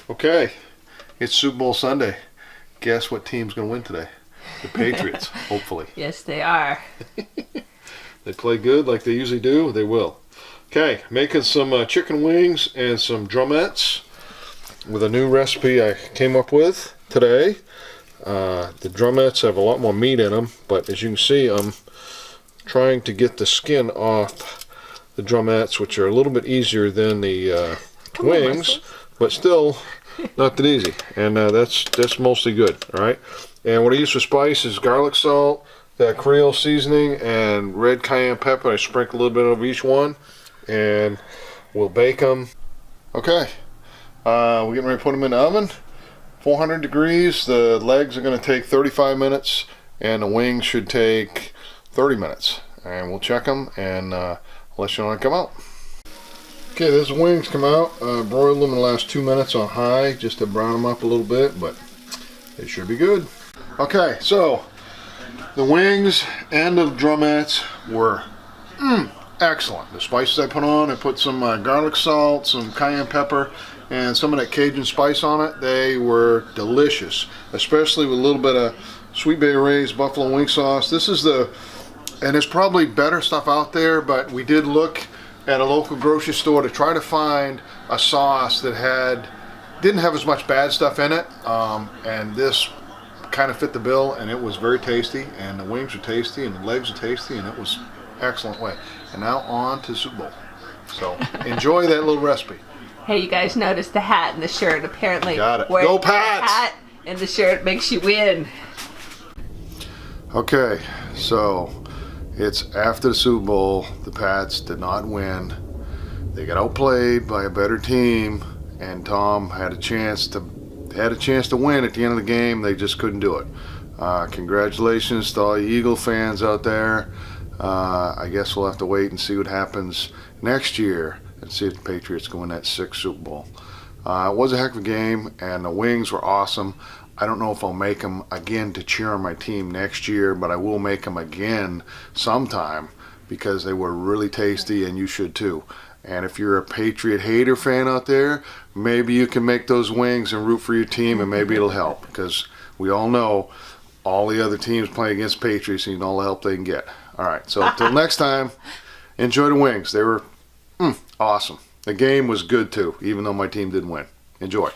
Okay, it's Super Bowl Sunday. Guess what team's going to win today? The Patriots, hopefully. Yes, they are. They play good like they usually do. They will. Okay, making some chicken wings and some drumettes with a new recipe I came up with today. The drumettes have a lot more meat in them, but as you can see, I'm trying to get the skin off the drumettes, which are a little bit easier than the wings, but still not that easy. And that's mostly good. All right. And what I use for spice is garlic salt, that Creole seasoning, and red cayenne pepper. I sprinkle a little bit over each one, and we'll bake them. Okay, we're getting ready to put them in the oven. 400 degrees. The legs are going to take 35 minutes, and the wings should take 30 minutes. And we'll check them and let you know when they come out. Okay, there's the wings come out. Broiled them in the last 2 minutes on high just to brown them up a little bit, but they should be good. Okay, so the wings and the drumettes were excellent. The spices I put on, I put some garlic salt, some cayenne pepper, and some of that Cajun spice on it. They were delicious, especially with a little bit of Sweet Bay Ray's buffalo wing sauce. This is and there's probably better stuff out there, but we did look at a local grocery store to try to find a sauce that didn't have as much bad stuff in it, and this kind of fit the bill, and it was very tasty, and the wings were tasty, and the legs were tasty, and it was excellent way. And now on to Super Bowl. So enjoy that little recipe. Hey, you guys noticed the hat and the shirt. Apparently, got it. Go Pats! The hat and the shirt makes you win. Okay, so it's after the Super Bowl. The Pats did not win. They got outplayed by a better team, and Tom had a chance to win at the end of the game. They just couldn't do it. Congratulations to all you Eagle fans out there. I guess we'll have to wait and see what happens next year and see if the Patriots go win that 6th Super Bowl. It was a heck of a game, and the wings were awesome. I don't know if I'll make them again to cheer on my team next year, but I will make them again sometime because they were really tasty, and you should too. And if you're a Patriot hater fan out there, maybe you can make those wings and root for your team, and maybe it'll help, because we all know all the other teams playing against Patriots need all the help they can get. All right, so until next time, enjoy the wings. They were awesome. The game was good too, even though my team didn't win. Enjoy.